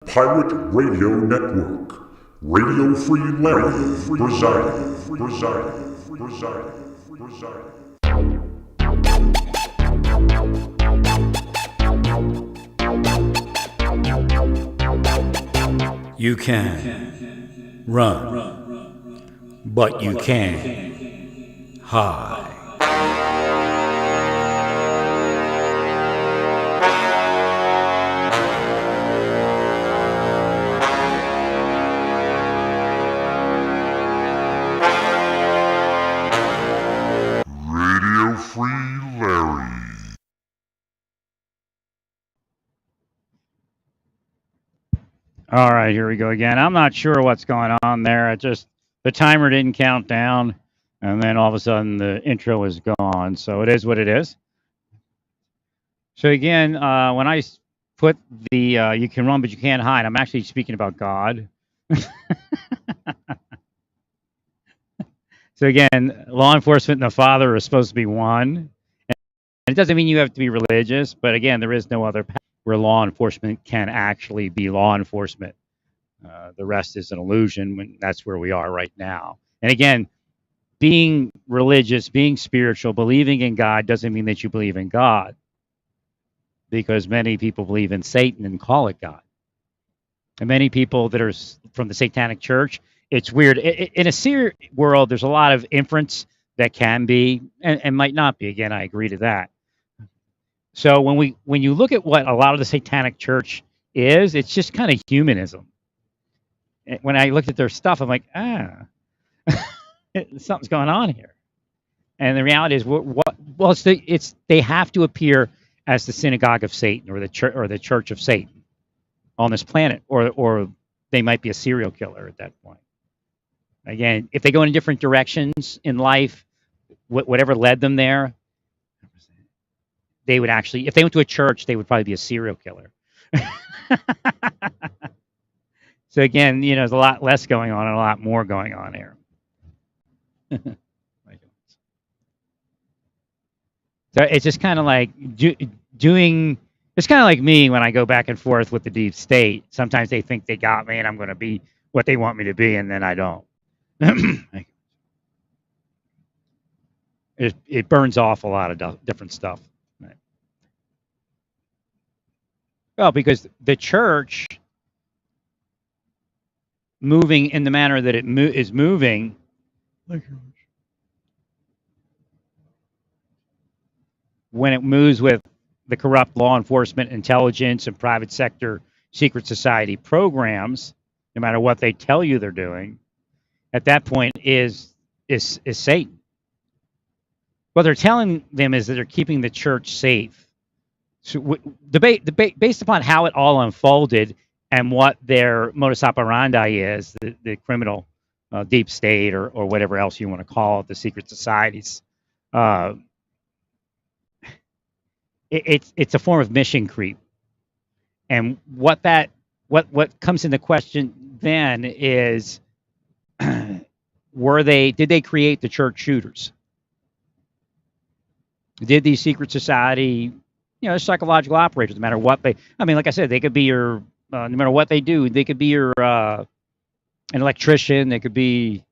Pirate Radio Network. Radio Free Larry presiding. You can run, but you can't hide. Radio Free Larry. All right, here we go again. I'm not sure what's going on there. It just the timer didn't count down, and then all of a sudden the intro is gone. So it is what it is. So again, when I put the "you can run but you can't hide," I'm actually speaking about God. So again, law enforcement and the Father are supposed to be one. And it doesn't mean you have to be religious, but again, there is no other path where law enforcement can actually be law enforcement. The rest is an illusion. That's where we are right now. And again, being religious, being spiritual, believing in God doesn't mean that you believe in God, because many people believe in Satan and call it God. And many people that are from the Satanic Church, it's weird. In a seer world, there's a lot of inference that can be and might not be. Again, I agree to that. So when you look at what a lot of the Satanic Church is, it's just kind of humanism. When I looked at their stuff, I'm like, something's going on here. And the reality is, they have to appear as the synagogue of Satan or the church of Satan on this planet, or they might be a serial killer at that point. Again, if they go in different directions in life, whatever led them there, they would actually, if they went to a church, they would probably be a serial killer. So again, there's a lot less going on and a lot more going on here. So it's just kind of like doing. It's kind of like me when I go back and forth with the deep state. Sometimes they think they got me and I'm going to be what they want me to be, and then I don't. It burns off a lot of different stuff. Right. Well, because the church moving in the manner that it is moving, when it moves with the corrupt law enforcement, intelligence, and private sector secret society programs, no matter what they tell you they're doing, at that point is Satan. What they're telling them is that they're keeping the church safe. So based upon how it all unfolded and what their modus operandi is, the criminal deep state or whatever else you want to call it, the secret societies, it's a form of mission creep. And what comes into question then is, did they create the church shooters? Did these secret society, psychological operators, no matter what like I said, they could be your, no matter what they do, they could be your, an electrician, they could be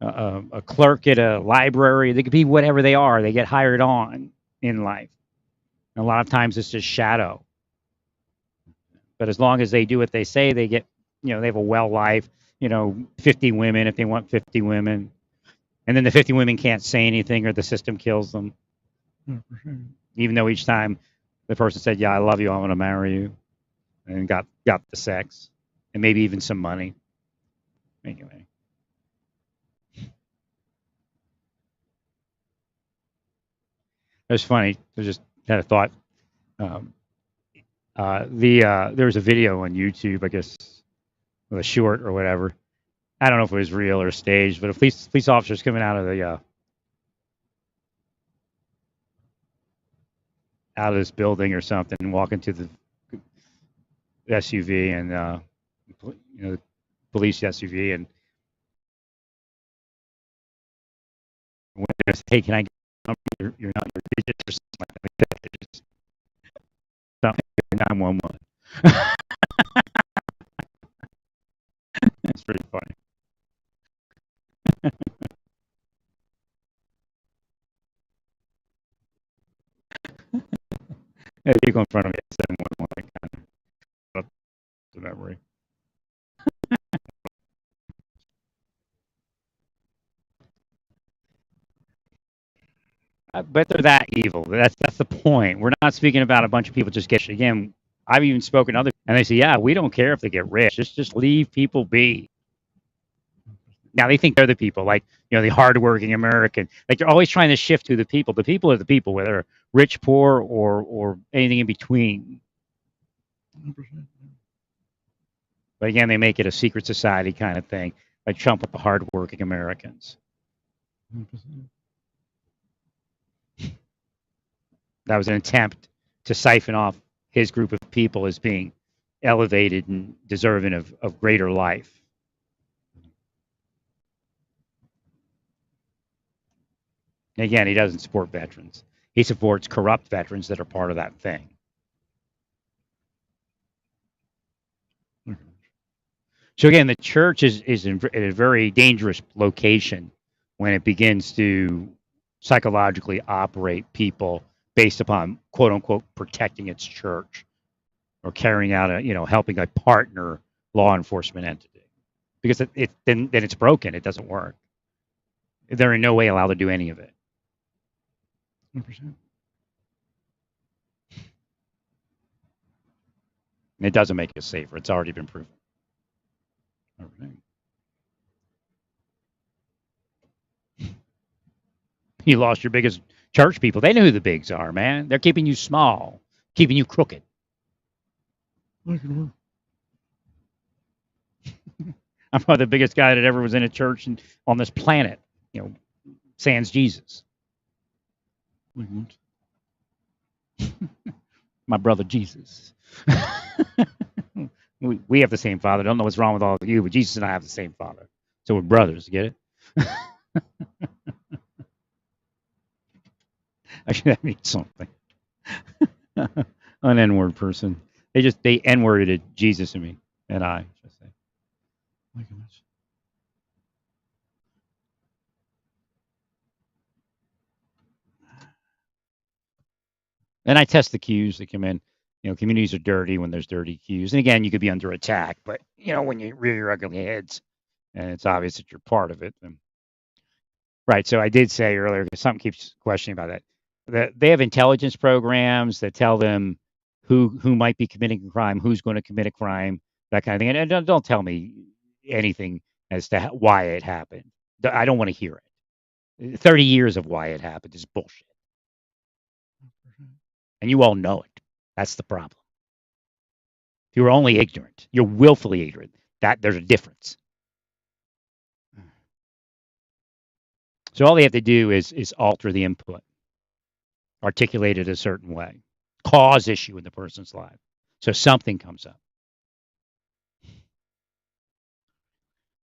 a clerk at a library, they could be whatever they are. They get hired on in life. And a lot of times it's just shadow. But as long as they do what they say, they get, they have a well life, 50 women if they want 50 women. And then the 50 women can't say anything or the system kills them. Even though each time the person said, "Yeah, I love you, I want to marry you," and got the sex and maybe even some money. Anyway. It was funny. I just had a thought. There was a video on YouTube, I guess, a short or whatever. I don't know if it was real or staged, but a police officer's coming out of this building or something, and walking to the SUV and police SUV, and when they say, "Hey, can I get a number? You're not religious or something like that." Just something 911. pretty funny. Yeah, you go in front of me at 711, I kind of up the memory. But they're that evil. That's the point. We're not speaking about a bunch of people just get again. I've even spoken to other, and they say, "Yeah, we don't care if they get rich. Just leave people be." Now they think they're the people, like the hardworking American. Like they're always trying to shift to the people. The people are the people, whether rich, poor, or anything in between. But again, they make it a secret society kind of thing, like Trump with the hardworking Americans. That was an attempt to siphon off his group of people as being elevated and deserving of greater life. And again, he doesn't support veterans. He supports corrupt veterans that are part of that thing. So again, the church is in a very dangerous location when it begins to psychologically operate people based upon quote unquote protecting its church or carrying out helping a partner law enforcement entity, because then it's broken. It doesn't work. They're in no way allowed to do any of it. 100%. It doesn't make it safer. It's already been proven. All right. You lost your biggest church people. They know who the bigs are, man. They're keeping you small, keeping you crooked. I'm probably the biggest guy that ever was in a church on this planet, sans Jesus. My brother Jesus. We have the same father. Don't know what's wrong with all of you, but Jesus and I have the same father. So we're brothers. Get it? Actually, that means something. An N-word person. They N-worded Jesus and me and I. Just say. My goodness. And I test the cues that come in. Communities are dirty when there's dirty cues. And again, you could be under attack, but when you rear your ugly heads and it's obvious that you're part of it. Right. So I did say earlier, because something keeps questioning about that they have intelligence programs that tell them who might be committing a crime, who's going to commit a crime, that kind of thing. And don't tell me anything as to why it happened. I don't want to hear it. 30 years of why it happened is bullshit. And you all know it. That's the problem. If you're only ignorant, you're willfully ignorant. That there's a difference. So all they have to do is alter the input, articulate it a certain way, cause issue in the person's life, so something comes up.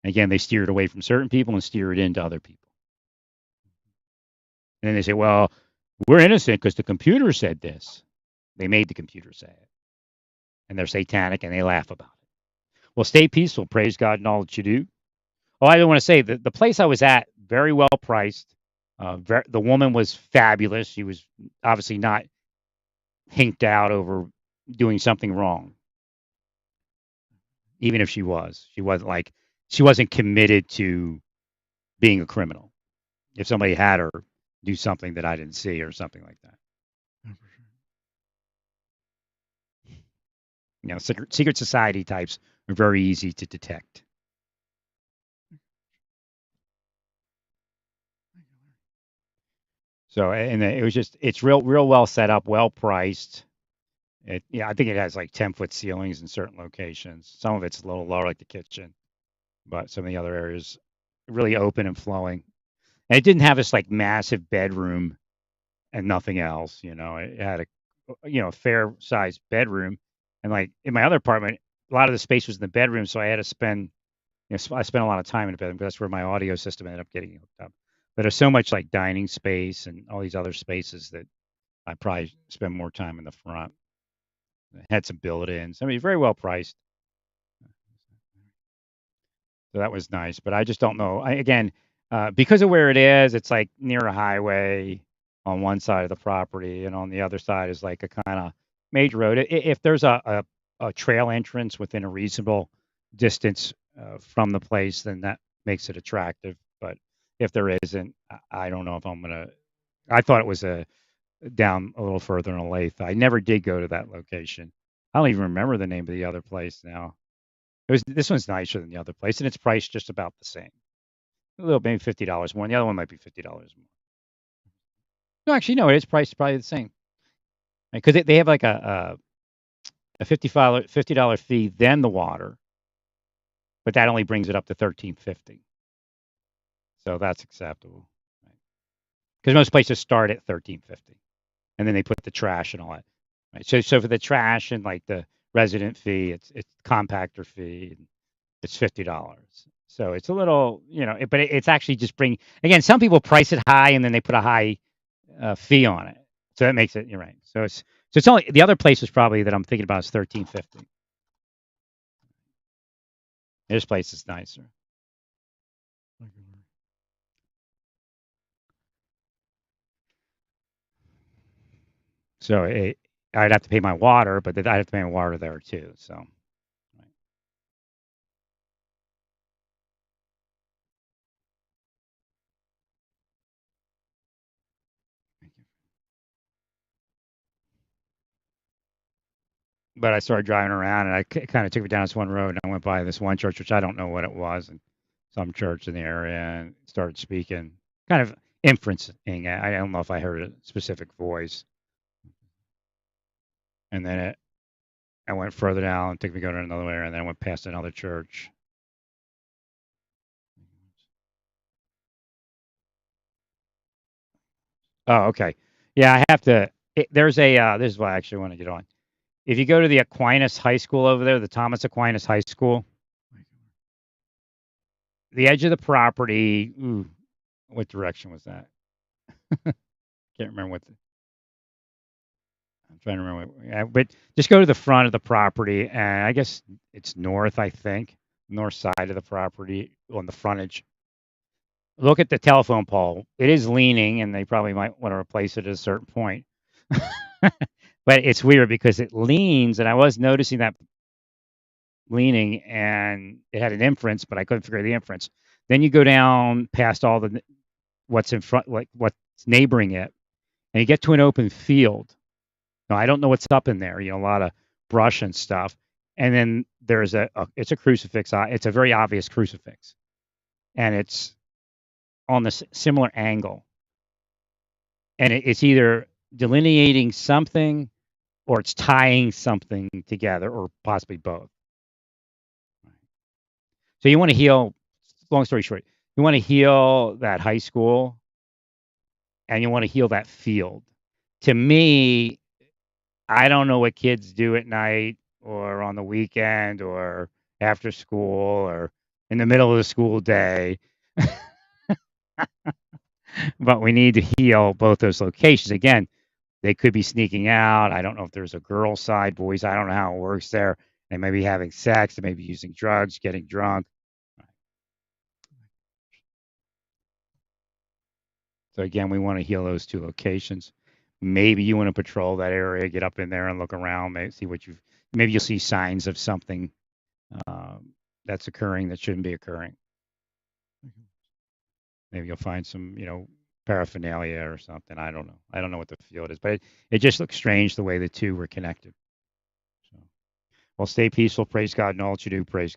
Again, they steer it away from certain people and steer it into other people. And then they say, well, we're innocent because the computer said this. They made the computer say it. And they're satanic and they laugh about it. Well, stay peaceful. Praise God in all that you do. Oh, I don't want to say that the place I was at, very well priced. The woman was fabulous. She was obviously not hinked out over doing something wrong. Even if she wasn't committed to being a criminal. If somebody had her do something that I didn't see or something like that. Secret society types are very easy to detect. So, and it's real well set up, well priced. I think it has like 10-foot ceilings in certain locations. Some of it's a little lower, like the kitchen, but some of the other areas really open and flowing. And it didn't have this like massive bedroom and nothing else. It had a fair sized bedroom, and like in my other apartment, a lot of the space was in the bedroom, so I had to spend. I spent a lot of time in the bedroom. That's where my audio system ended up getting hooked up. But there's so much like dining space and all these other spaces that I probably spend more time in the front. It had some built-ins. I mean, very well priced. So that was nice. But I just don't know. Again, because of where it is, it's like near a highway on one side of the property, and on the other side is like a kind of major road. If there's a trail entrance within a reasonable distance from the place, then that makes it attractive. But if there isn't, I don't know if I'm gonna. I thought it was down a little further in Olathe. I never did go to that location. I don't even remember the name of the other place now. This one's nicer than the other place, and it's priced just about the same. A little, maybe $50 more. And the other one might be $50 more. No, actually, no, it is priced probably the same. Because they have like a $50 fee, then the water, but that only brings it up to $13.50. So that's acceptable. Because most places start at $13.50, and then they put the trash and all that. Right. So for the trash and like the resident fee, it's compactor fee, and it's $50. So it's a little, but it's actually just again, some people price it high and then they put a high fee on it. So that makes it, you're right. So it's only, the other places probably that I'm thinking about is $13.50. This place is nicer. So I'd have to pay my water, but then I'd have to pay my water there too. So. But I started driving around, and I kind of took me down this one road, and I went by this one church, which I don't know what it was, and some church in the area, and started speaking, kind of inferencing. I don't know if I heard a specific voice. And then I went further down, took me to go to another area, and then I went past another church. Oh, okay. Yeah, I have to. There's this is what I actually want to get on. If you go to the Aquinas High School over there, the Thomas Aquinas High School, the edge of the property. Ooh, what direction was that? Can't remember what. I'm trying to remember. But just go to the front of the property, and I guess it's north. I think north side of the property on the frontage. Look at the telephone pole. It is leaning, and they probably might want to replace it at a certain point. But it's weird because it leans, and I was noticing that leaning, and it had an inference, but I couldn't figure the inference. Then you go down past all the what's in front, like what's neighboring it, and you get to an open field. Now, I don't know what's up in there. A lot of brush and stuff. And then there's it's a crucifix. It's a very obvious crucifix, and it's on this similar angle, and it's either delineating something or it's tying something together, or possibly both. So you want to heal, long story short, you want to heal that high school, and you want to heal that field. To me, I don't know what kids do at night or on the weekend or after school or in the middle of the school day. But we need to heal both those locations. Again, they could be sneaking out. I don't know if there's a girl side, boys. I don't know how it works there. They may be having sex. They may be using drugs, getting drunk. So again, we want to heal those two locations. Maybe you want to patrol that area, get up in there and look around, maybe see maybe you'll see signs of something that's occurring that shouldn't be occurring. Maybe you'll find some, paraphernalia or something. I don't know. I don't know what the field is, but it just looks strange the way the two were connected. So, well, stay peaceful. Praise God in all that you do. Praise